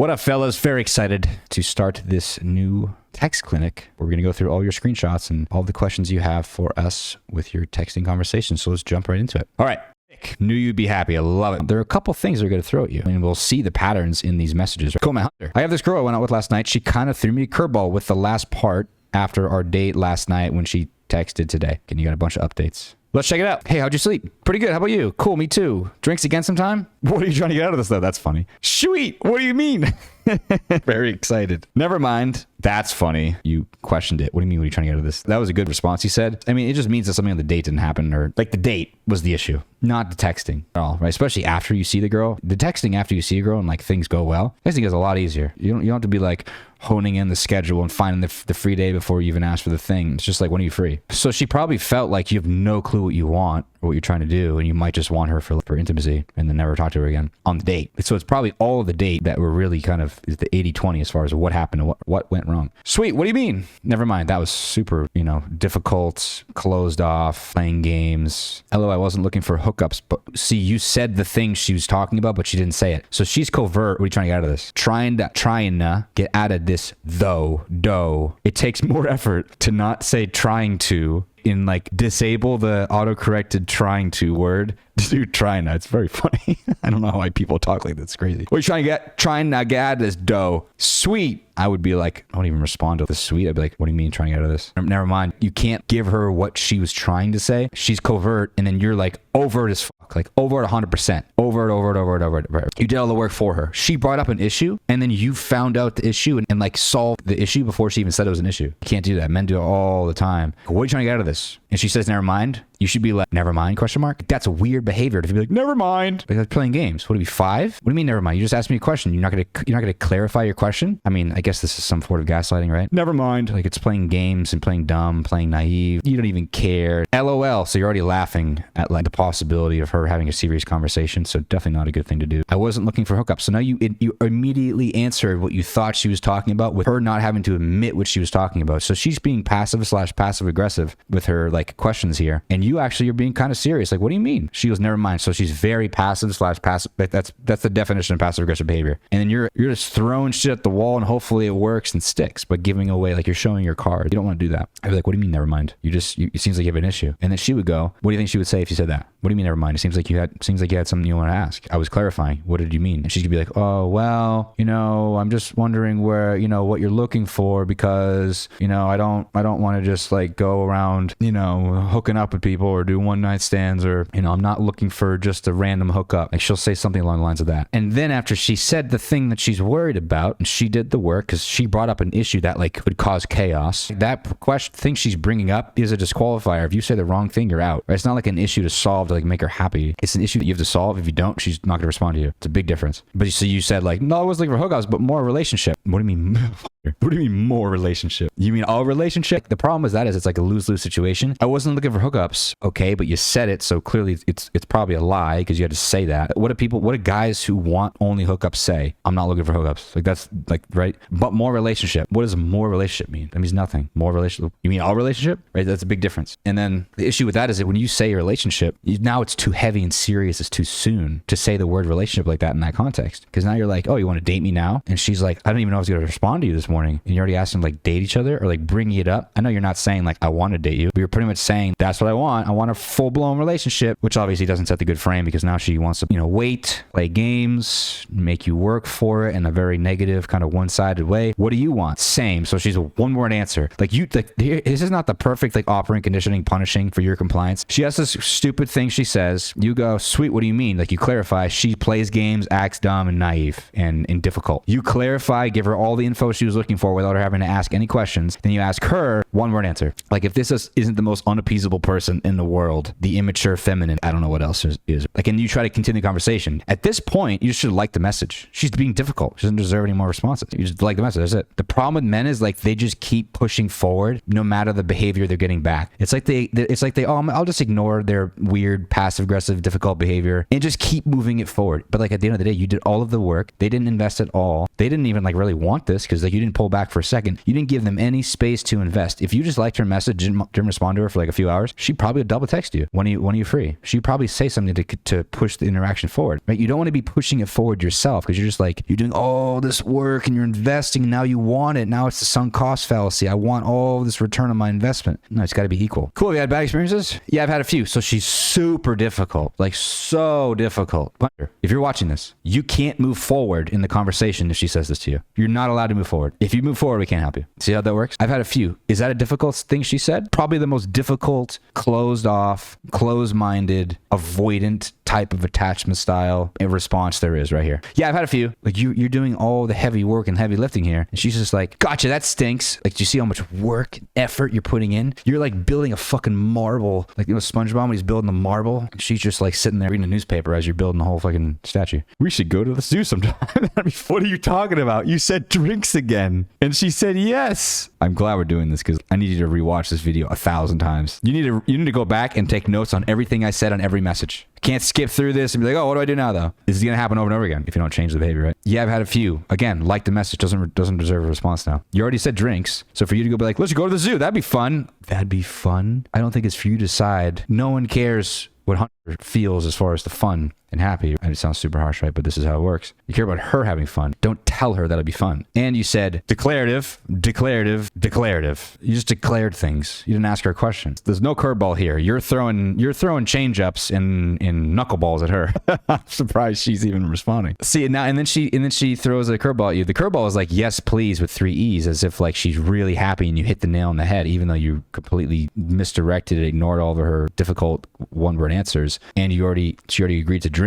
What up, fellas? Very excited to start this new text clinic. We're going to go through all your screenshots and all the questions you have for us with your texting conversation. So let's jump right into it. All right. Knew you'd be happy. I love it. There are a couple things they're going to throw at you, and we'll see the patterns in these messages. Cool, man. Hunter. I have this girl I went out with last night. She kind of threw me a curveball with the last part after our date last night when she texted today. And you got a bunch of updates. Let's check it out. Hey, how'd you sleep? Pretty good. How about you? Cool, me too. Drinks again sometime? What are you trying to get out of this, though? That's funny. Sweet. What do you mean? Very excited. Never mind. That's funny. You questioned it. What do you mean? What are you trying to get out of this? That was a good response, he said. I mean, it just means that something on the date didn't happen, or like the date was the issue, not the texting at all, right? Especially after you see the girl. The texting after you see a girl and like things go well, texting is a lot easier. You don't have to be like honing in the schedule and finding the free day before you even ask for the thing. It's just like, when are you free? So she probably felt like you have no clue what you want or what you're trying to do, and you might just want her for intimacy and then never talk to her again on the date. So it's probably all of the date that were really kind of is the 80-20 as far as what happened and what went wrong. Sweet. What do you mean? Never mind. That was super, difficult, closed off, playing games. I wasn't looking for hookups, but see, you said the thing she was talking about, but she didn't say it. So she's covert. What are you trying to get out of this? Trying to get out of this though. It takes more effort to not say trying to in like disable the auto-corrected trying to word. Dude, trying to. It's very funny. I don't know why people talk like that. It's crazy. What are you trying to get? Trying to get out of this dough. Sweet. I would be like, I don't even respond to the sweet. I'd be like, what do you mean trying to get out of this? Never mind. You can't give her what she was trying to say. She's covert, and then you're like overt as fuck. Like overt 100%. Overt. You did all the work for her. She brought up an issue, and then you found out the issue and like solved the issue before she even said it was an issue. You can't do that. Men do it all the time. What are you trying to get out of this? And she says, never mind. You should be like, never mind, question mark? That's a weird behavior to be like, never mind. Like, that's playing games. Would it be 5? What do you mean, never mind? You just asked me a question. You're not gonna clarify your question? I mean, I guess this is some sort of gaslighting, right? Never mind. Like, it's playing games and playing dumb, playing naive. You don't even care. LOL. So you're already laughing at like the possibility of her having a serious conversation. So definitely not a good thing to do. I wasn't looking for hookups. So now you immediately answered what you thought she was talking about with her not having to admit what she was talking about. So she's being passive aggressive with her like questions here. And you're being kind of serious. Like, what do you mean? She goes, never mind. So she's very passive. That's the definition of passive aggressive behavior. And then you're just throwing shit at the wall and hopefully it works and sticks, but giving away, like you're showing your card. You don't want to do that. I'd be like, what do you mean, never mind? It seems like you have an issue. And then she would go, what do you think she would say if you said that? What do you mean, never mind? It seems like you had something you want to ask. I was clarifying. What did you mean? And she's gonna be like, oh, well, I'm just wondering where, what you're looking for, because, I don't want to just like go around, hooking up with people or do one night stands, or I'm not looking for just a random hookup. Like, she'll say something along the lines of that. And then after she said the thing that she's worried about, and she did the work because she brought up an issue that like would cause chaos, that question thing she's bringing up is a disqualifier. If you say the wrong thing, you're out, right? It's not like an issue to solve to like make her happy. It's an issue that you have to solve. If you don't, she's not going to respond to you. It's a big difference. But so you said like, no, I wasn't looking for hookups, but more relationship. What do you mean? What do you mean more relationship? You mean all relationship? The problem with that is it's like a lose-lose situation. I wasn't looking for hookups, okay, but you said it, so clearly it's probably a lie because you had to say that. What do guys who want only hookups say? I'm not looking for hookups. Like, that's like, right? But more relationship. What does more relationship mean? That means nothing. More relationship. You mean all relationship? Right? That's a big difference. And then the issue with that is that when you say relationship, now it's too heavy and serious. It's too soon to say the word relationship like that in that context. Because now you're like, oh, you want to date me now? And she's like, I don't even know if I was going to respond to you this morning. And you already asked them like date each other or like bringing it up. I know you're not saying like I want to date you, but you're pretty much saying that's what I want. I want a full-blown relationship, which obviously doesn't set the good frame because now she wants to, wait, play games, make you work for it in a very negative kind of one-sided way. What do you want? Same. So she's a one-word answer. Like this is not the perfect like operant conditioning punishing for your compliance. She has this stupid thing she says. You go, sweet, what do you mean? Like you clarify. She plays games, acts dumb and naive and difficult. You clarify, give her all the info she was looking for without her having to ask any questions. Then you ask her one word answer. Like if this isn't the most unappeasable person in the world, the immature feminine, I don't know what else is. Like, and you try to continue the conversation. At this point, you should like the message. She's being difficult. She doesn't deserve any more responses. You just like the message. That's it. The problem with men is like they just keep pushing forward no matter the behavior they're getting back. It's like I'll just ignore their weird passive aggressive difficult behavior and just keep moving it forward. But like at the end of the day, you did all of the work. They didn't invest at all. They didn't even like really want this because like you didn't didn't pull back for a second. You didn't give them any space to invest. If you just liked her message, didn't respond to her for like a few hours, she'd probably double text you. When are you free? She'd probably say something to push the interaction forward, right? You don't want to be pushing it forward yourself because you're just like, you're doing all this work and you're investing and now you want it. Now it's the sunk cost fallacy. I want all this return on my investment. No, it's got to be equal. Cool. You had bad experiences? Yeah, I've had a few. So she's super difficult, like so difficult. If you're watching this, you can't move forward in the conversation if she says this to you. You're not allowed to move forward. If you move forward, we can't help you. See how that works? I've had a few. Is that a difficult thing she said? Probably the most difficult, closed off, closed-minded, avoidant type of attachment style in response there is right here. Yeah, I've had a few. Like you're doing all the heavy work and heavy lifting here. And she's just like, gotcha, that stinks. Like, do you see how much work, effort you're putting in? You're like building a fucking marble. Like, you know, SpongeBob when he's building the marble. And she's just like sitting there reading a newspaper as you're building the whole fucking statue. We should go to the zoo sometime. I mean, what are you talking about? You said drinks again. And she said yes. I'm glad we're doing this because I need you to rewatch this video 1,000 times. You need to go back and take notes on everything I said on every message. Can't skip through this and be like, oh, what do I do now though? This is going to happen over and over again if you don't change the behavior, right? Yeah, I've had a few. Again, like the message doesn't deserve a response now. You already said drinks. So for you to go be like, let's go to the zoo. That'd be fun. That'd be fun. I don't think it's for you to decide. No one cares what Hunter feels as far as the fun and happy. And it sounds super harsh, right? But this is how it works. You care about her having fun. Don't tell her that'll be fun. And you said declarative, declarative, declarative. You just declared things. You didn't ask her a question. There's no curveball here. You're throwing change ups and knuckleballs at her. I'm surprised she's even responding. See now, and then she throws a curveball at you. The curveball is like yes, please with 3 E's, as if like she's really happy and you hit the nail on the head, even though you completely misdirected it, ignored all of her difficult one-word answers, and she already agreed to drinks.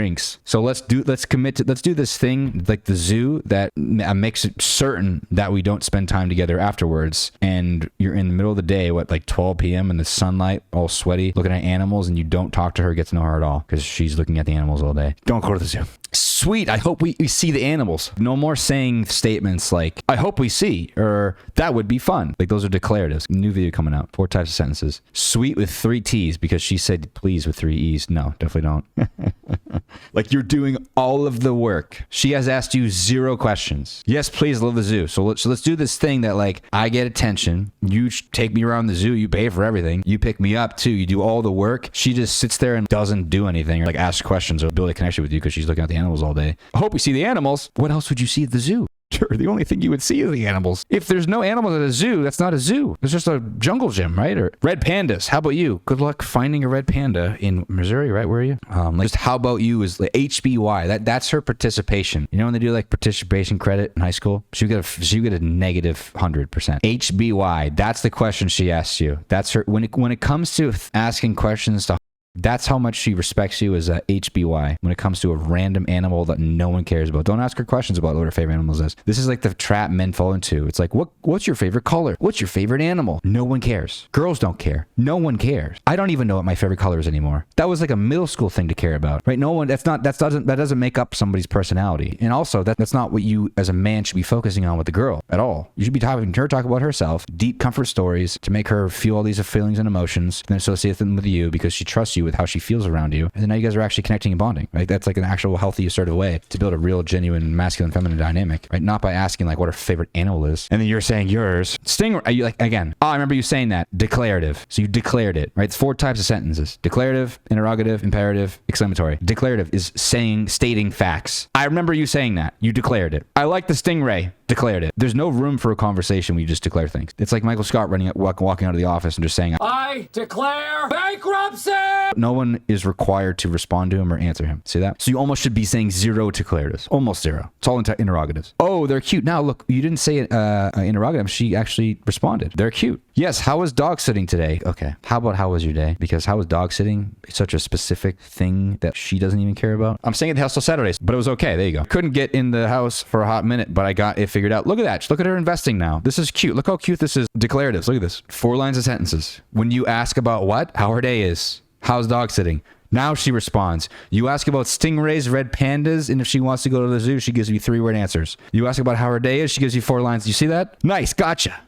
So let's do this thing like the zoo that makes it certain that we don't spend time together afterwards. And you're in the middle of the day, like 12 p.m. in the sunlight, all sweaty, looking at animals, and you don't talk to her, get to know her at all because she's looking at the animals all day. Don't go to the zoo. Sweet. I hope we see the animals. No more saying statements like, I hope we see, or that would be fun. Like those are declaratives. New video coming out. 4 types of sentences. Sweet with 3 T's because she said please with 3 E's. No, definitely don't. Like you're doing all of the work. She has asked you 0 questions. Yes, please, love the zoo. So let's do this thing that like I get attention. You take me around the zoo. You pay for everything. You pick me up too. You do all the work. She just sits there and doesn't do anything or like ask questions or build a connection with you because she's looking at the animals all day. I hope we see the animals. What else would you see at the zoo? Sure, the only thing you would see is the animals. If there's no animals at a zoo, that's not a zoo. It's just a jungle gym, right? Or red pandas. How about you? Good luck finding a red panda in Missouri, right? Where are you? Just how about you is like HBY. That's her participation. You know when they do like participation credit in high school? She would get a negative 100%. HBY. That's the question she asks you. That's her. When it comes to asking questions to that's how much she respects you as a HBY when it comes to a random animal that no one cares about. Don't ask her questions about what her favorite animals is. This is like the trap men fall into. It's like, what's your favorite color? What's your favorite animal? No one cares. Girls don't care. No one cares. I don't even know what my favorite color is anymore. That was like a middle school thing to care about, right? No one, that doesn't make up somebody's personality. And also that's not what you as a man should be focusing on with the girl at all. You should be talking to her, talk about herself, deep comfort stories to make her feel all these feelings and emotions, and then associate them with you because she trusts you with how she feels around you. And then now you guys are actually connecting and bonding, right? That's like an actual healthy, assertive way to build a real, genuine, masculine, feminine dynamic, right? Not by asking like what her favorite animal is. And then you're saying yours. Are you like, again, I remember you saying that. Declarative. So you declared it, right? It's 4 types of sentences. Declarative, interrogative, imperative, exclamatory. Declarative is stating facts. I remember you saying that. You declared it. I like the stingray. Declared it. There's no room for a conversation when you just declare things. It's like Michael Scott walking out of the office and just saying, I declare bankruptcy! No one is required to respond to him or answer him. See that? So you almost should be saying 0 declaratives. Almost 0. It's all interrogatives. Oh, they're cute. Now look, you didn't say interrogative. She actually responded. They're cute. Yes, how was dog sitting today? Okay. How about how was your day? Because how was dog sitting such a specific thing that she doesn't even care about? I'm staying at the house till Saturdays, but it was okay. There you go. Couldn't get in the house for a hot minute, but I got it figured out. Look at that. Look at her investing now. This is cute. Look how cute this is. Declaratives. Look at this. 4 lines of sentences. When you ask about what? How her day is. How's dog sitting? Now she responds. You ask about stingrays, red pandas, and if she wants to go to the zoo, she gives you 3-word answers. You ask about how her day is, she gives you 4 lines. You see that? Nice. Gotcha.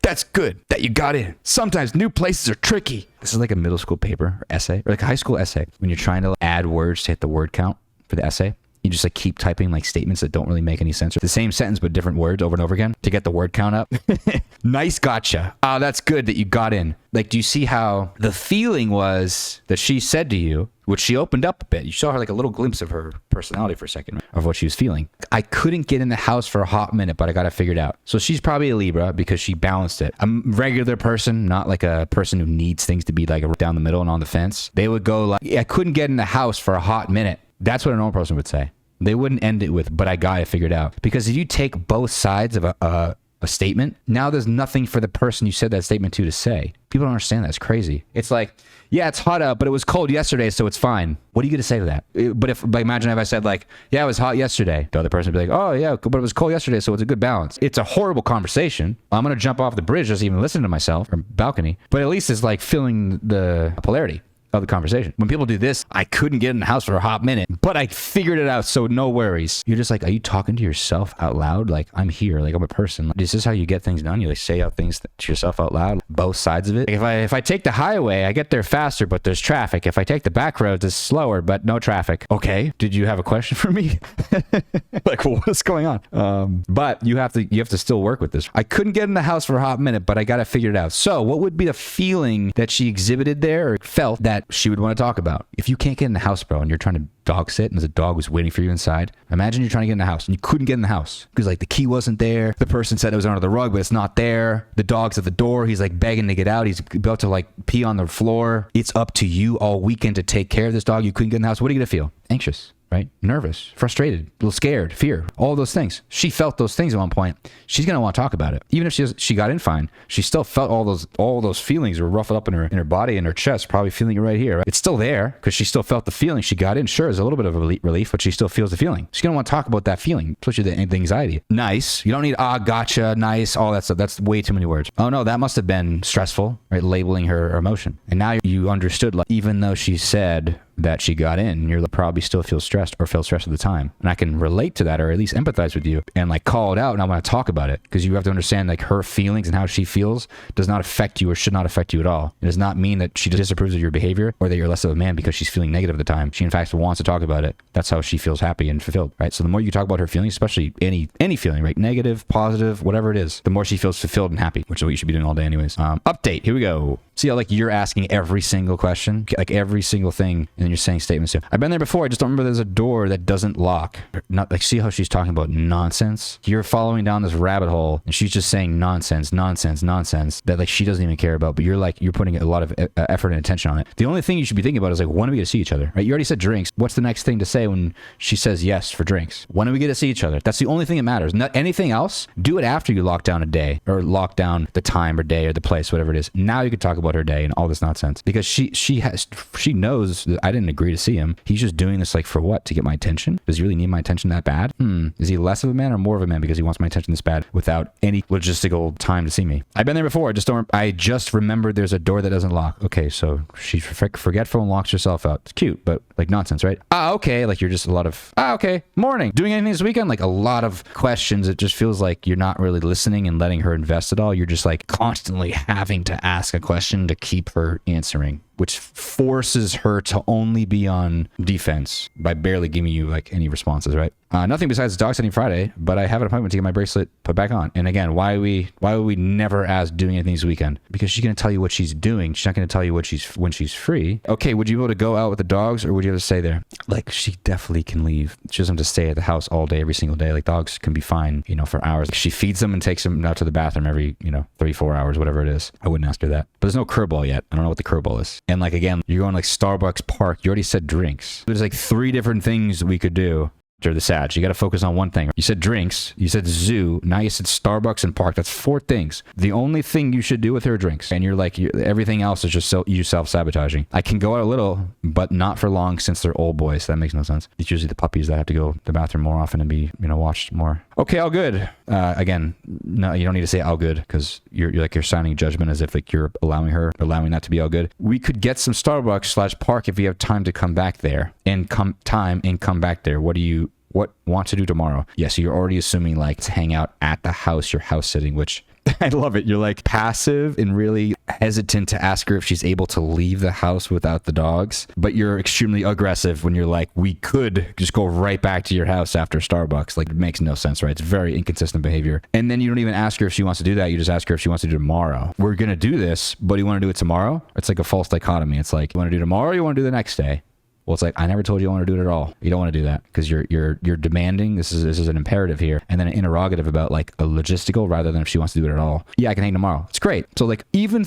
That's good that you got in. Sometimes new places are tricky. This is like a middle school paper or essay, or like a high school essay. When you're trying to add words to hit the word count for the essay, You just like keep typing like statements that don't really make any sense. The same sentence, but different words over and over again to get the word count up. Nice gotcha. Oh, that's good that you got in. Like, do you see how the feeling was that she said to you, which she opened up a bit? You saw her like a little glimpse of her personality for a second, of what she was feeling. I couldn't get in the house for a hot minute, but I got it figured out. So she's probably a Libra because she balanced it. A regular person, not like a person who needs things to be like down the middle and on the fence. They would go like, I couldn't get in the house for a hot minute. That's what a normal person would say. They wouldn't end it with, but I got it figured out. Because if you take both sides of a statement, now there's nothing for the person you said that statement to say. People don't understand that. It's crazy. It's like, yeah, it's hot out, but it was cold yesterday, so it's fine. What are you going to say to that? But if, like, imagine if I said like, yeah, it was hot yesterday. The other person would be like, oh yeah, but it was cold yesterday, so it's a good balance. It's a horrible conversation. I'm going to jump off the bridge just even listening to myself or balcony. But at least it's like feeling the polarity of the conversation. When people do this, I couldn't get in the house for a hot minute, but I figured it out, so no worries. You're just like, are you talking to yourself out loud? Like, I'm here, like I'm a person. Like, is this how you get things done? You like say out things to yourself out loud, both sides of it. Like if I take the highway, I get there faster, but there's traffic. If I take the back roads, it's slower, but no traffic. Okay, did you have a question for me? Like, well, what's going on? But you have to still work with this. I couldn't get in the house for a hot minute, but I got it figured out. So what would be the feeling that she exhibited there or felt that she would want to talk about? If you can't get in the house, bro, and you're trying to dog sit and there's a dog was waiting for you inside, imagine you're trying to get in the house and you couldn't get in the house because like the key wasn't there. The person said it was under the rug, but it's not there. The dog's at the door. He's like begging to get out. He's about to like pee on the floor. It's up to you all weekend to take care of this dog. You couldn't get in the house. What are you going to feel? Anxious. Right? Nervous, frustrated, a little scared, fear, all those things. She felt those things at one point. She's going to want to talk about it. Even if she got in fine, she still felt all those feelings were ruffled up in her body and her chest, probably feeling it right here. Right? It's still there because she still felt the feeling. She got in. Sure, there's a little bit of relief, but she still feels the feeling. She's going to want to talk about that feeling, especially the anxiety. Nice. You don't need, gotcha, nice, all that stuff. That's way too many words. Oh no, that must have been stressful, right? Labeling her emotion. And now you understood, like, even though she said that she got in, you're probably still feel stressed or felt stressed at the time. And I can relate to that or at least empathize with you and like call it out, and I want to talk about it because you have to understand like her feelings and how she feels does not affect you or should not affect you at all. It does not mean that she disapproves of your behavior or that you're less of a man because she's feeling negative at the time. She in fact wants to talk about it. That's how she feels happy and fulfilled, right? So the more you talk about her feelings, especially any feeling, right? Negative, positive, whatever it is, the more she feels fulfilled and happy, which is what you should be doing all day anyways. Update. Here we go. See how like you're asking every single question, like every single thing, and then you're saying statements too. I've been there before. I just don't remember there's a door that doesn't lock. Not like, see how she's talking about nonsense? You're following down this rabbit hole and she's just saying nonsense that like she doesn't even care about, but you're putting a lot of effort and attention on it. The only thing you should be thinking about is like, when are we going to see each other, right? You already said drinks. What's the next thing to say when she says yes for drinks? When are we going to see each other? That's the only thing that matters. Not anything else. Do it after you lock down a day or lock down the time or day or the place, whatever it is. Now you can talk about her day and all this nonsense because she knows that I didn't agree to see him. He's just doing this like for what? To get my attention? Does he really need my attention that bad? Is he less of a man or more of a man because he wants my attention this bad without any logistical time to see me? I've been there before. I just remembered there's a door that doesn't lock. Okay, so she's forgetful and locks herself out. It's cute, but like nonsense, right? Okay. Like you're just a lot of, okay, morning. Doing anything this weekend? Like a lot of questions. It just feels like you're not really listening and letting her invest at all. You're just like constantly having to ask a question to keep her answering, which forces her to only be on defense by barely giving you like any responses, right? Nothing besides dog sitting Friday, but I have an appointment to get my bracelet put back on. And again, why would we never ask doing anything this weekend? Because she's going to tell you what she's doing. She's not going to tell you when she's free. Okay, would you be able to go out with the dogs or would you have to stay there? Like, she definitely can leave. She doesn't have to stay at the house all day, every single day. Like, dogs can be fine, for hours. She feeds them and takes them out to the bathroom every, 3-4 hours, whatever it is. I wouldn't ask her that. But there's no curveball yet. I don't know what the curveball is. And like, again, you're going like Starbucks Park. You already said drinks. There's like 3 different things we could do. The Sag. You got to focus on one thing. You said drinks, you said zoo, now you said Starbucks and park. That's 4 things. The only thing you should do with her drinks, and you're like, everything else is just you self-sabotaging. I can go out a little, but not for long since they're old boys. That makes no sense. It's usually the puppies that have to go to the bathroom more often and be, watched more. Okay, all good. Again, no, you don't need to say all good because you're signing judgment as if like you're allowing that to be all good. We could get some Starbucks / park if we have time to come back there and come back there. What want to do tomorrow? Yeah, so you're already assuming like to hang out at the house, you're house sitting, which I love it. You're like passive and really hesitant to ask her if she's able to leave the house without the dogs, but you're extremely aggressive when you're like, we could just go right back to your house after Starbucks. Like, it makes no sense, right? It's very inconsistent behavior. And then you don't even ask her if she wants to do that. You just ask her if she wants to do it tomorrow. We're going to do this, but you want to do it tomorrow? It's like a false dichotomy. It's like, you want to do tomorrow or you want to do the next day? Well, it's like, I never told you I want to do it at all. You don't want to do that because you're demanding. This is an imperative here, and then an interrogative about like a logistical rather than if she wants to do it at all. Yeah, I can hang tomorrow. It's great. So like even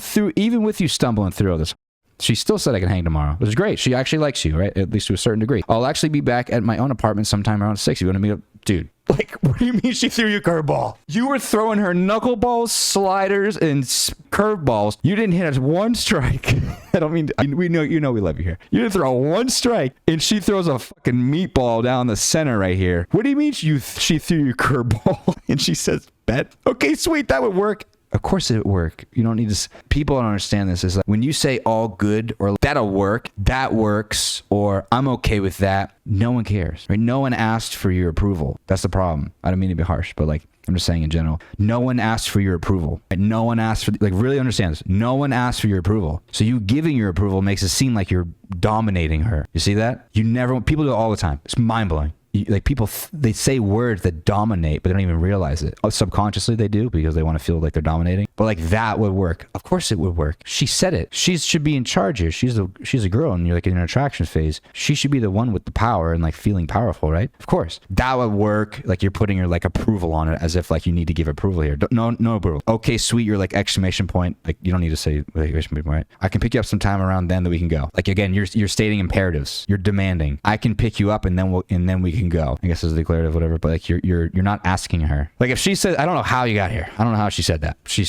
with you stumbling through all this, she still said I can hang tomorrow, which is great. She actually likes you, right? At least to a certain degree. I'll actually be back at my own apartment sometime around 6. You want to meet up? Dude, like, what do you mean she threw you a curveball? You were throwing her knuckleballs, sliders, and curveballs. You didn't hit us one strike. I don't mean, we know we love you here. You didn't throw one strike, and she throws a fucking meatball down the center right here. What do you mean she threw you a curveball? And she says, bet. Okay, sweet, that would work. Of course it would work. You don't need to. People don't understand this. Is like when you say all good or that'll work, that works, or I'm okay with that. No one cares, right? No one asked for your approval. That's the problem. I don't mean to be harsh, but like I'm just saying in general, no one asked for your approval. Right? No one asked for, like, really understand this. No one asked for your approval. So you giving your approval makes it seem like you're dominating her. You see that? People do it all the time. It's mind blowing. Like people, they say words that dominate, but they don't even realize it. Subconsciously they do because they want to feel like they're dominating. But like that would work. Of course it would work. She said it. She should be in charge here. She's a girl and you're like in an attraction phase. She should be the one with the power and like feeling powerful, right? Of course. That would work. Like you're putting your like approval on it as if like you need to give approval here. No approval. Okay, sweet. You're like exclamation point. Like you don't need to say exclamation point, right? I can pick you up sometime around then that we can go. Like again, you're stating imperatives. You're demanding. I can pick you up and then we can go. I guess it's a declarative, whatever. But like you're not asking her. Like if she said, I don't know how you got here. I don't know how she said that. She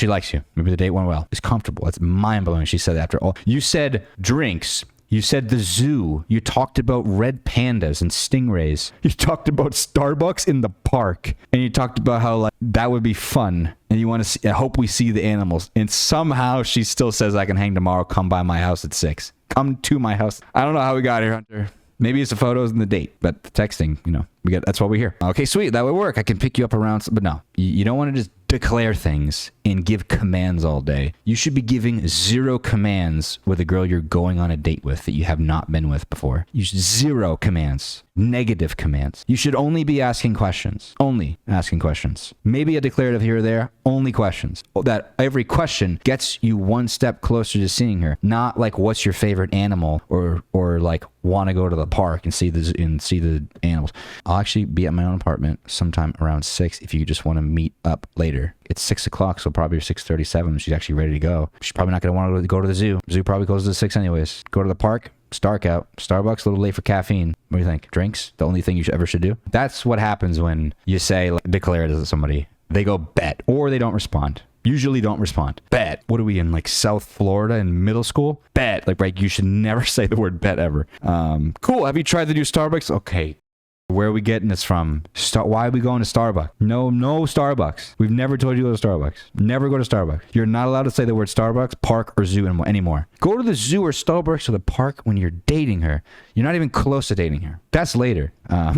likes you. Maybe the date went well. It's comfortable. It's mind blowing. She said that after all. You said drinks. You said the zoo. You talked about red pandas and stingrays. You talked about Starbucks in the park. And you talked about how like that would be fun. And you want to see, I hope we see the animals. And somehow she still says I can hang tomorrow. Come by my house at 6. Come to my house. I don't know how we got here, Hunter. Maybe it's the photos and the date, but the texting, that's what we hear. Okay, sweet. That would work. I can pick you up around, but no, you don't want to just declare things and give commands all day. You should be giving 0 commands with a girl you're going on a date with that you have not been with before. You should 0 commands, negative commands. You should only be asking questions. Only asking questions. Maybe a declarative here or there. Only questions. That every question gets you one step closer to seeing her. Not like what's your favorite animal or like want to go to the park and see the animals. I'll actually be at my own apartment sometime around 6 if you just want to meet up later. It's 6 o'clock, so probably 6:37. She's actually ready to go. She's probably not going to want to go to the zoo. Zoo probably closes at 6 anyways. Go to the park. It's dark out. Starbucks, a little late for caffeine. What do you think? Drinks? The only thing you ever should do? That's what happens when you say, like, declare it to somebody. They go bet, or they don't respond. Usually don't respond. Bet. What are we in, like South Florida in middle school? Bet. Like, right, you should never say the word bet ever. Cool. Have you tried the new Starbucks? Okay. Where are we getting this from? Why are we going to Starbucks? No Starbucks. We've never told you to go to Starbucks. Never go to Starbucks. You're not allowed to say the word Starbucks, park, or zoo anymore. Go to the zoo or Starbucks or the park when you're dating her. You're not even close to dating her. That's later. I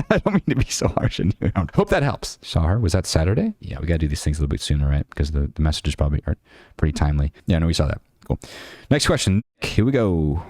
don't mean to be so harsh on you. Hope that helps. Saw her. Was that Saturday? Yeah, we got to do these things a little bit sooner, right? Because the messages probably are pretty timely. Yeah, no, we saw that. Cool. Next question. Here we go.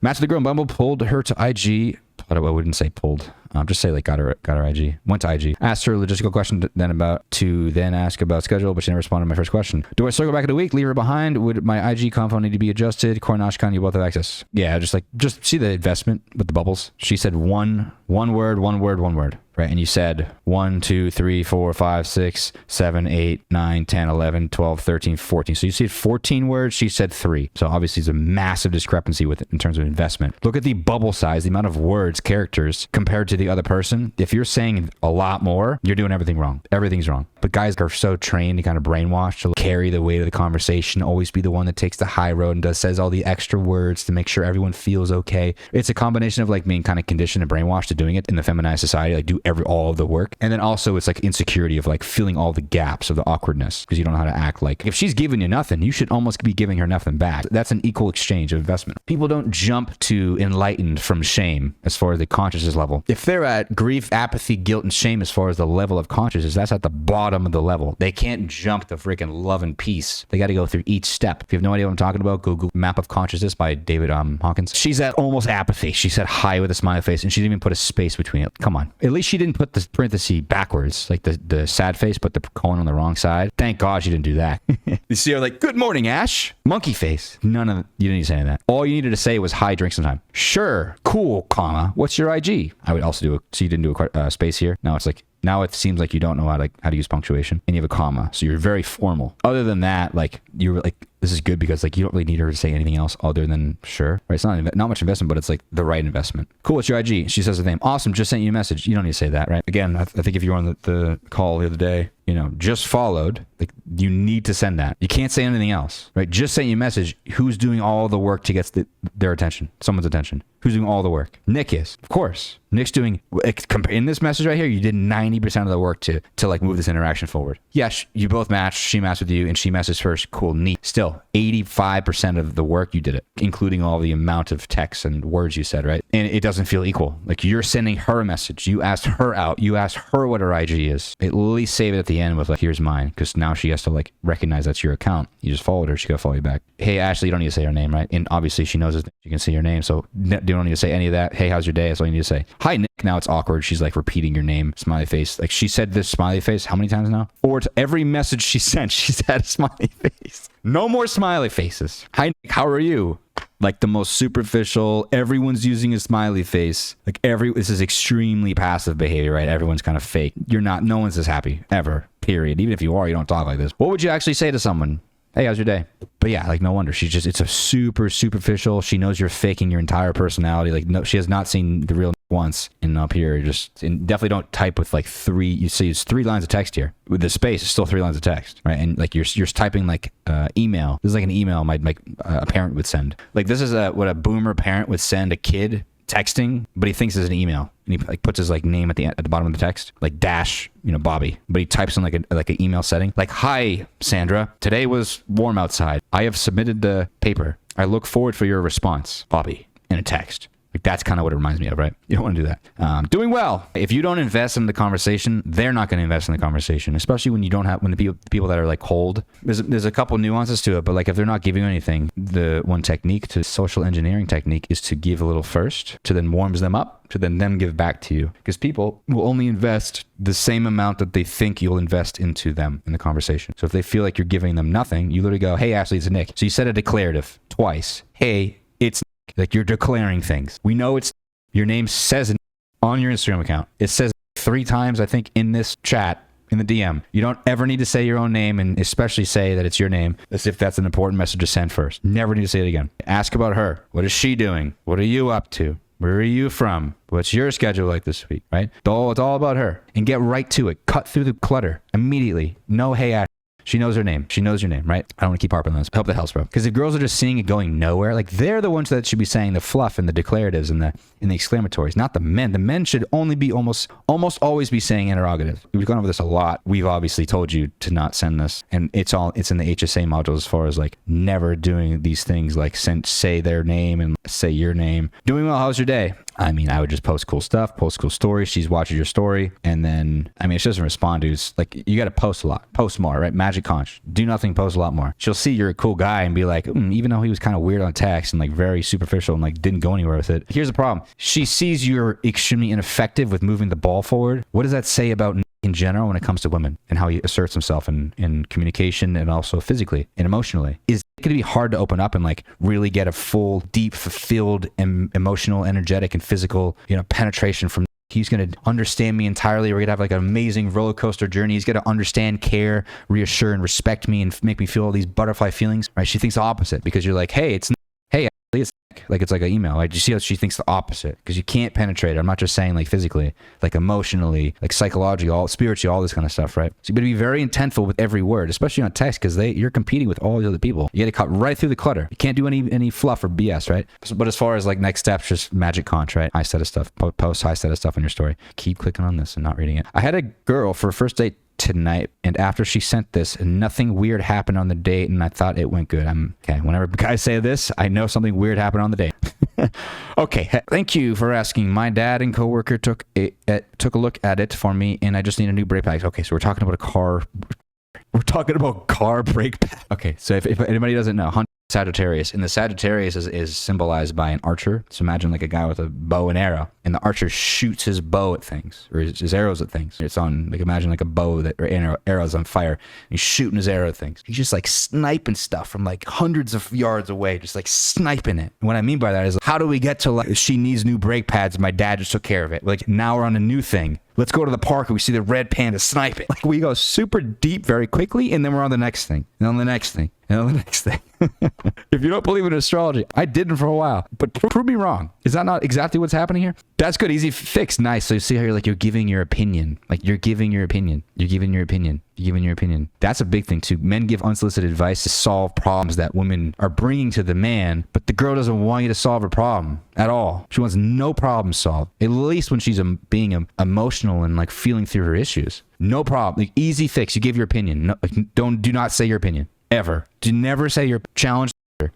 Match the girl in Bumble, pulled her to IG. I wouldn't say pulled. Just say like got her IG. Went to IG. Asked her a logistical question then ask about schedule, but she never responded to my first question. Do I circle back in a week? Leave her behind? Would my IG confo need to be adjusted? Cornashcon, you both have access. Yeah, just see the investment with the bubbles. She said one word. Right, and you said 1, 2, 3, 4, 5, 6, 7, 8, 9, 10, 11, 12, 13, 14. So you said 14 words, she said 3. So obviously there's a massive discrepancy with it in terms of investment. Look at the bubble size, the amount of words, characters, compared to the other person. If you're saying a lot more, you're doing everything wrong. Everything's wrong. But guys are so trained to kind of brainwash to carry the weight of the conversation, always be the one that takes the high road and says all the extra words to make sure everyone feels okay. It's a combination of like being kind of conditioned and brainwashed to doing it in the feminized society, like do all of the work. And then also it's like insecurity of like filling all the gaps of the awkwardness because you don't know how to act. Like if she's giving you nothing, you should almost be giving her nothing back. That's an equal exchange of investment. People don't jump to enlightened from shame as far as the consciousness level. If they're at grief, apathy, guilt, and shame as far as the level of consciousness, that's at the bottom of the level. They can't jump to freaking love and peace. They got to go through each step. If you have no idea what I'm talking about, Google Map of Consciousness by David Hawkins. She's at almost apathy. She said hi with a smiley face, and she didn't even put a space between it. Come on. At least she didn't put the parenthesis backwards, like the sad face, but the colon on the wrong side. Thank God she didn't do that. You see her like, good morning, Ash. Monkey face. You didn't need to say any of that. All you needed to say was hi, drink sometime. Sure. Cool, comma. What's your IG? I would also do so you didn't do a space here. Now it's like, now it seems like you don't know how to use punctuation, and you have a comma, so you're very formal. Other than that, like you're like, this is good because like you don't really need her to say anything else other than sure. Right? It's not much investment, but it's like the right investment. Cool. What's your IG? She says the name. Awesome. Just sent you a message. You don't need to say that, right? Again, I think if you were on the call the other day, just followed, like you need to send that. You can't say anything else, right? Just sent you a message. Who's doing all the work to get their attention? Someone's attention. Who's doing all the work? Nick is, of course. Nick's doing, in this message right here, you did 90% of the work to like move this interaction forward. Yes, you both matched. She matched with you and she messaged first. Cool, neat. Still, 85% of the work you did it, including all the amount of texts and words you said, right? And it doesn't feel equal. Like you're sending her a message. You asked her out. You asked her what her IG is. At least save it at the end with like, here's mine. Because now she has to like recognize that's your account. You just followed her. She got to follow you back. Hey, Ashley, you don't need to say her name, right? And obviously she knows you can see your name. So you don't need to say any of that. Hey, how's your day? That's all you need to say. Hi, Nick. Now it's awkward. She's like repeating your name, smiley face. Like she said this smiley face how many times now? Or to every message she sent, she's had a smiley face. No more smiley faces. Hi, Nick. How are you? Like the most superficial, everyone's using a smiley face. Like this is extremely passive behavior, right? Everyone's kind of fake. No one's as happy ever, period. Even if you are, you don't talk like this. What would you actually say to someone? Hey, how's your day? But yeah, like no wonder. It's a super superficial. She knows you're faking your entire personality. Like no, she has not seen the real once. And up here, definitely don't type with like three. You see, it's 3 lines of text here. With the space, it's still 3 lines of text, right? And like you're typing like email. This is like an email a parent would send. Like this is what a boomer parent would send a kid texting, but he thinks it's an email, and he like puts his like name at the bottom of the text, like dash, Bobby, but he types in like an email setting, like, hi Sandra, today was warm outside. I have submitted the paper. I look forward for your response, Bobby, in a text. Like that's kind of what it reminds me of, right? You don't want to do that. Doing well. If you don't invest in the conversation, they're not going to invest in the conversation, especially when the people that are like cold. There's a couple nuances to it, but like if they're not giving you anything, the one technique to social engineering technique is to give a little first, to then warms them up, to then them give back to you. Because people will only invest the same amount that they think you'll invest into them in the conversation. So if they feel like you're giving them nothing, you literally go, hey, Ashley, it's Nick. So you said a declarative twice. Hey, it's like you're declaring things. We know it's your name says it on your Instagram account. It says 3 times, I think, in this chat, in the DM. You don't ever need to say your own name, and especially say that it's your name as if that's an important message to send first. Never need to say it again. Ask about her. What is she doing? What are you up to? Where are you from? What's your schedule like this week, right? It's all about her. And get right to it. Cut through the clutter immediately. No, hey, Ash. She knows her name. She knows your name, right? I don't want to keep harping on this. I hope that helps, bro. Because if girls are just seeing it going nowhere, like they're the ones that should be saying the fluff and the declaratives and the exclamatories, not the men. The men should only be almost always be saying interrogatives. We've gone over this a lot. We've obviously told you to not send this, and it's in the HSA module as far as like never doing these things like say their name and say your name. Doing well. How's your day? I mean, I would just post cool stuff, post cool stories. She's watching your story. And then, I mean, if she doesn't respond, dude, like, you got to post a lot. Post more, right? Magic conch. Do nothing, post a lot more. She'll see you're a cool guy and be like, even though he was kind of weird on text and like very superficial and like didn't go anywhere with it. Here's the problem. She sees you're extremely ineffective with moving the ball forward. What does that say about in general when it comes to women and how he asserts himself in communication and also physically and emotionally? Is it going to be hard to open up and like really get a full, deep, fulfilled, emotional, energetic, and physical, penetration from? He's going to understand me entirely. We're going to have like an amazing roller coaster journey. He's going to understand, care, reassure, and respect me and make me feel all these butterfly feelings, right? She thinks the opposite because you're like, hey, it's like it's like an email. Right? You see how she thinks the opposite because you can't penetrate her. I'm not just saying like physically, like emotionally, like psychologically, all spiritually, all this kind of stuff, right? So you better be very intentful with every word, especially on text because you're competing with all the other people. You got to cut right through the clutter. You can't do any fluff or BS, right? But as far as like next steps, just magic conch, right? High set of stuff, post high set of stuff on your story. Keep clicking on this and not reading it. I had a girl for a first date tonight, and after she sent this, nothing weird happened on the date, and I thought it went good. I'm okay. Whenever guys say this, I know something weird happened on the date. Okay, thank you for asking. My dad and coworker took a look at it for me, and I just need a new brake pads. Okay, so we're talking about a car. We're talking about car brake pads. Okay, so if anybody doesn't know, Sagittarius, and the Sagittarius is symbolized by an archer. So imagine like a guy with a bow and arrow, and the archer shoots his bow at things, or his arrows at things. It's on, like, imagine like a bow that, or arrows on fire, and he's shooting his arrow at things. He's just like sniping stuff from like hundreds of yards away, just like sniping it. And what I mean by that is, how do we get to, like, she needs new brake pads, my dad just took care of it. Like, now we're on a new thing. Let's go to the park and we see the red panda sniping. Like, we go super deep very quickly, and then we're on the next thing, and on the next thing, and on the next thing. If you don't believe in astrology, I didn't for a while, but prove me wrong. Is that not exactly what's happening here? That's good. Easy fix. Nice. So you see how you're giving your opinion. Like, you're giving your opinion. You're giving your opinion. You're giving your opinion. That's a big thing too. Men give unsolicited advice to solve problems that women are bringing to the man, but the girl doesn't want you to solve a problem at all. She wants no problem solved. At least when she's being emotional and like feeling through her issues. No problem. Like, easy fix. You give your opinion. No, do not say your opinion. Ever. Do never say your challenge.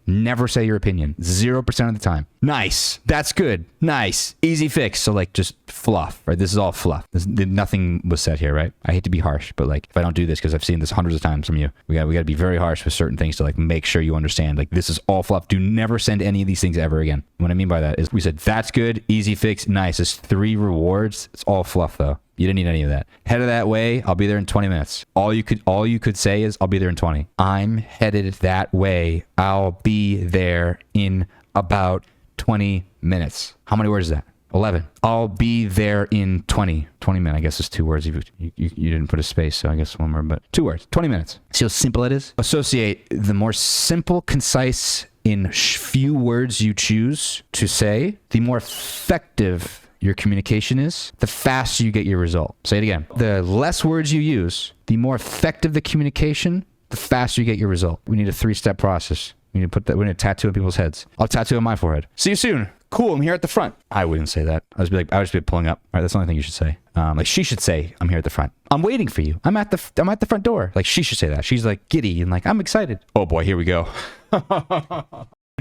Never say your opinion. 0% of the time. Nice. That's good. Nice. Easy fix. So, like, just fluff, right? This is all fluff. Nothing was said here, right? I hate to be harsh, but like, if I don't do this, because I've seen this hundreds of times from you, we got to be very harsh with certain things to like make sure you understand. Like, this is all fluff. Do never send any of these things ever again. What I mean by that is, we said that's good. Easy fix. Nice. It's 3 rewards. It's all fluff though. You didn't need any of that. Headed that way, I'll be there in 20 minutes. All you could say is, I'll be there in 20. I'm headed that way. I'll be there in about 20 minutes. How many words is that? 11. I'll be there in 20 minutes. I guess it's 2 words. You didn't put a space, so I guess 1 word, but 2 words. 20 minutes. See how simple it is? Associate the more simple, concise, in few words you choose to say, the more effective your communication is, the faster you get your result. Say it again. The less words you use, the more effective the communication, the faster you get your result. We need a 3-step process. We need to put that. We need to tattoo on people's heads. I'll tattoo on my forehead. See you soon. Cool. I'm here at the front. I wouldn't say that. I would just be pulling up. All right. That's the only thing you should say. Like, she should say, I'm here at the front. I'm waiting for you. I'm at the front door. Like, she should say that. She's like giddy and like, I'm excited. Oh boy, here we go.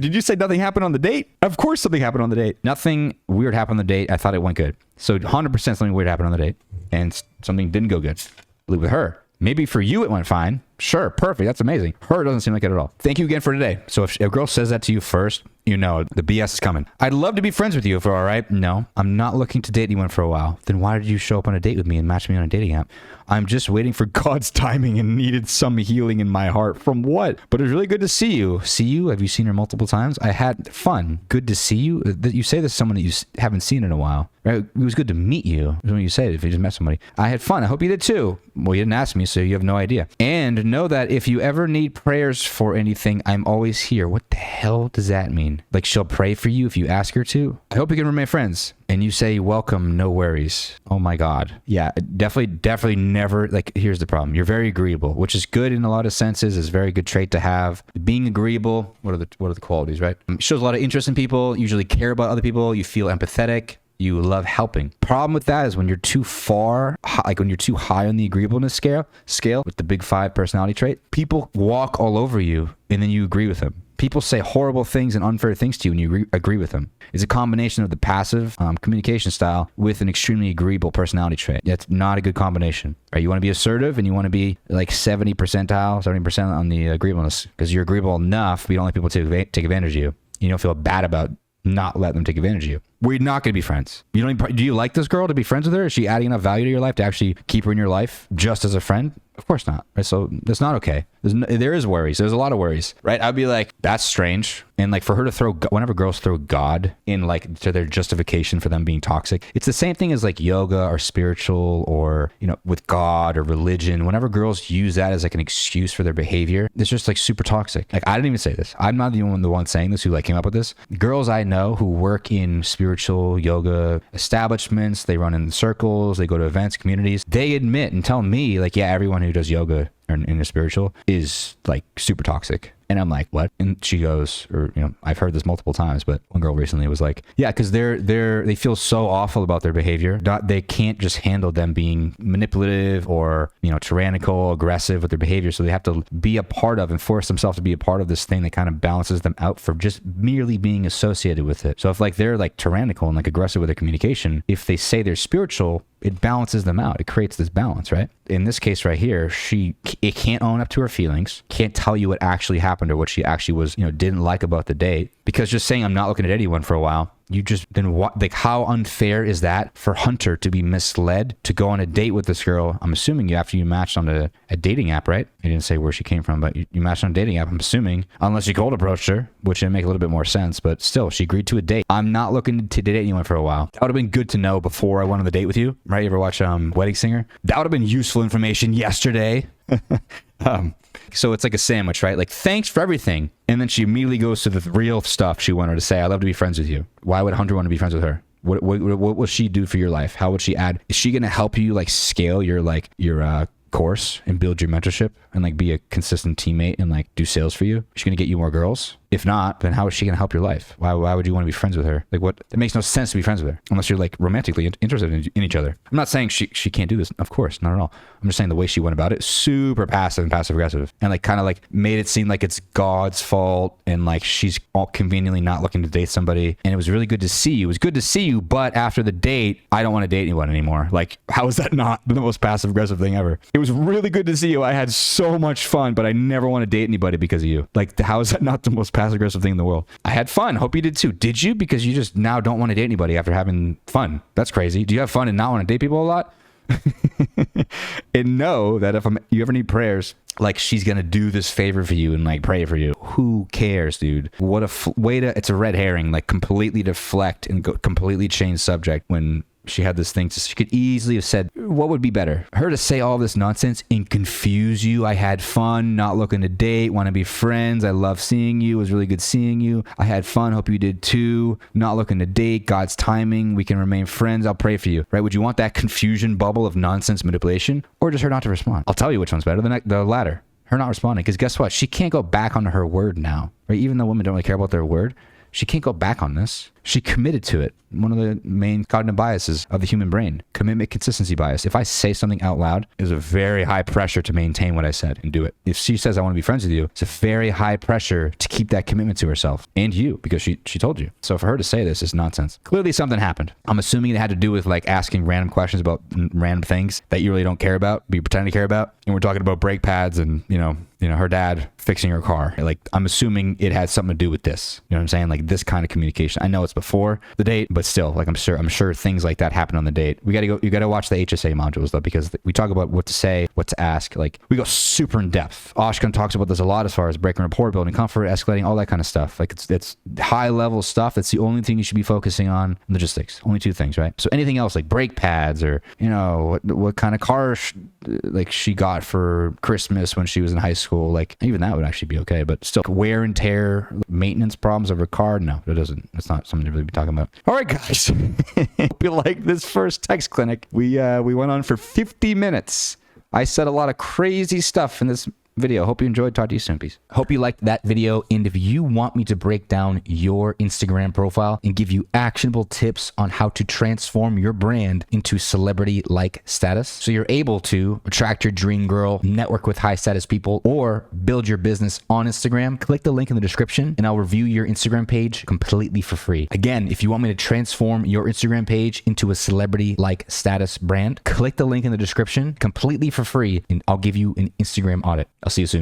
Did you say nothing happened on the date? Of course something happened on the date. Nothing weird happened on the date. I thought it went good. So 100% something weird happened on the date, and something didn't go good. Live with her. Maybe for you it went fine. Sure, perfect. That's amazing. Her doesn't seem like it at all. Thank you again for today. So if a girl says that to you first, you know the BS is coming. I'd love to be friends with you if we're all right. No, I'm not looking to date anyone for a while. Then why did you show up on a date with me and match me on a dating app? I'm just waiting for God's timing and needed some healing in my heart. From what? But it was really good to see you. See you? Have you seen her multiple times? I had fun. Good to see you. You say this to someone that you haven't seen in a while, right? It was good to meet you. That's when you say it if you just met somebody. I had fun. I hope you did too. Well, you didn't ask me, so you have no idea. And know that if you ever need prayers for anything, I'm always here. What the hell does that mean? Like, she'll pray for you if you ask her to? I hope you can remain friends. And you say, welcome, no worries. Oh my God. Yeah, definitely never, like, here's the problem. You're very agreeable, which is good in a lot of senses. Is a very good trait to have. Being agreeable, what are the qualities, right? Shows a lot of interest in people, usually care about other people, you feel empathetic. You love helping. Problem with that is when you're too far, like when you're too high on the agreeableness scale with the big 5 personality trait, people walk all over you and then you agree with them. People say horrible things and unfair things to you and you agree with them. It's a combination of the passive communication style with an extremely agreeable personality trait. That's not a good combination, right? You want to be assertive and you want to be like 70% on the agreeableness, because you're agreeable enough, but you don't let people take advantage of you. You don't feel bad about not letting them take advantage of you. We're not going to be friends. Do you like this girl to be friends with her? Is she adding enough value to your life to actually keep her in your life just as a friend? Of course not. Right? So that's not okay. There is worries. There's a lot of worries, right? I'd be like, that's strange. And like for her to whenever girls throw God in like to their justification for them being toxic, it's the same thing as like yoga or spiritual or, with God or religion. Whenever girls use that as like an excuse for their behavior, it's just like super toxic. Like, I didn't even say this. I'm not the one saying this who like came up with this. Girls I know who work in spiritual yoga establishments, they run in circles, they go to events, communities, they admit and tell me like, yeah, everyone who does yoga in a spiritual is like super toxic. And I'm like, what? And she goes, or, I've heard this multiple times, but one girl recently was like, yeah, because they feel so awful about their behavior. They can't just handle them being manipulative or, tyrannical, aggressive with their behavior. So they have to be a part of and force themselves to be a part of this thing that kind of balances them out for just merely being associated with it. So if like they're like tyrannical and like aggressive with their communication, if they say they're spiritual, it balances them out. It creates this balance, right? In this case right here, it can't own up to her feelings, can't tell you what actually happened or what she actually was, didn't like about the date. Because just saying I'm not looking at anyone for a while, you just then what? Like, how unfair is that for Hunter to be misled to go on a date with this girl? I'm assuming after you matched on a dating app, right? I didn't say where she came from, but you matched on a dating app. I'm assuming, unless you cold approached her, which would make a little bit more sense. But still, she agreed to a date. I'm not looking to date anyone for a while. That would have been good to know before I went on the date with you, right? You ever watch Wedding Singer? That would have been useful information yesterday. So it's like a sandwich, right? Like, thanks for everything. And then she immediately goes to the real stuff she wanted to say. I love to be friends with you. Why would Hunter want to be friends with her? What will she do for your life? How would she add? Is she going to help you like scale your course and build your mentorship and like be a consistent teammate and like do sales for you? Is she going to get you more girls? If not, then how is she going to help your life? Why would you want to be friends with her? Like, what? It makes no sense to be friends with her unless you're like romantically interested in each other. I'm not saying she can't do this. Of course, not at all. I'm just saying the way she went about it, super passive and passive aggressive, and like kind of like made it seem like it's God's fault and like she's all conveniently not looking to date somebody. And it was really good to see you. It was good to see you, but after the date, I don't want to date anyone anymore. Like, how is that not the most passive aggressive thing ever? It was really good to see you. I had so much fun, but I never want to date anybody because of you. Like, how is that not the most passive aggressive thing in the world? I had fun. Hope you did too. Did you? Because you just now don't want to date anybody after having fun. That's crazy. Do you have fun and not want to date people a lot? And know that if you ever need prayers, like she's gonna do this favor for you and like pray for you. Who cares, dude? What a way to, it's a red herring, like completely deflect and completely change subject when she had this thing. She could easily have said, what would be better? Her to say all this nonsense and confuse you. I had fun, not looking to date, want to be friends. I love seeing you. It was really good seeing you. I had fun. Hope you did too. Not looking to date. God's timing. We can remain friends. I'll pray for you. Right? Would you want that confusion bubble of nonsense manipulation or just her not to respond? I'll tell you which one's better. The latter. Her not responding. Because guess what? She can't go back on her word now. Right? Even though women don't really care about their word, she can't go back on this. She committed to it. One of the main cognitive biases of the human brain, commitment consistency bias. If I say something out loud, there's a very high pressure to maintain what I said and do it. If she says, I want to be friends with you, it's a very high pressure to keep that commitment to herself and you, because she told you. So for her to say this is nonsense. Clearly something happened. I'm assuming it had to do with like asking random questions about random things that you really don't care about, but you pretend to care about. And we're talking about brake pads and, her dad fixing her car. Like, I'm assuming it had something to do with this. You know what I'm saying? Like this kind of communication. I know it's before the date, but still, like I'm sure things like that happen on the date. You got to watch the HSA modules though, because we talk about what to say, what to ask. Like we go super in depth. Ashkan talks about this a lot as far as breaking rapport, building comfort, escalating, all that kind of stuff. Like it's high level stuff. That's the only thing you should be focusing on. Logistics, only two things, right? So anything else like brake pads or, what kind of car like she got for Christmas when she was in high school, like even that would actually be okay, but still wear and tear, maintenance problems of her car. No, it's not something to really be talking about. All right, guys. Hope you like this first text clinic. We went on for 50 minutes. I said a lot of crazy stuff in this video. Hope you enjoyed. Talk to you soon. Peace. Hope you liked that video. And if you want me to break down your Instagram profile and give you actionable tips on how to transform your brand into celebrity-like status so you're able to attract your dream girl, network with high status people, or build your business on Instagram, click the link in the description and I'll review your Instagram page completely for free. Again, if you want me to transform your Instagram page into a celebrity-like status brand, click the link in the description completely for free and I'll give you an Instagram audit. I'll see you soon.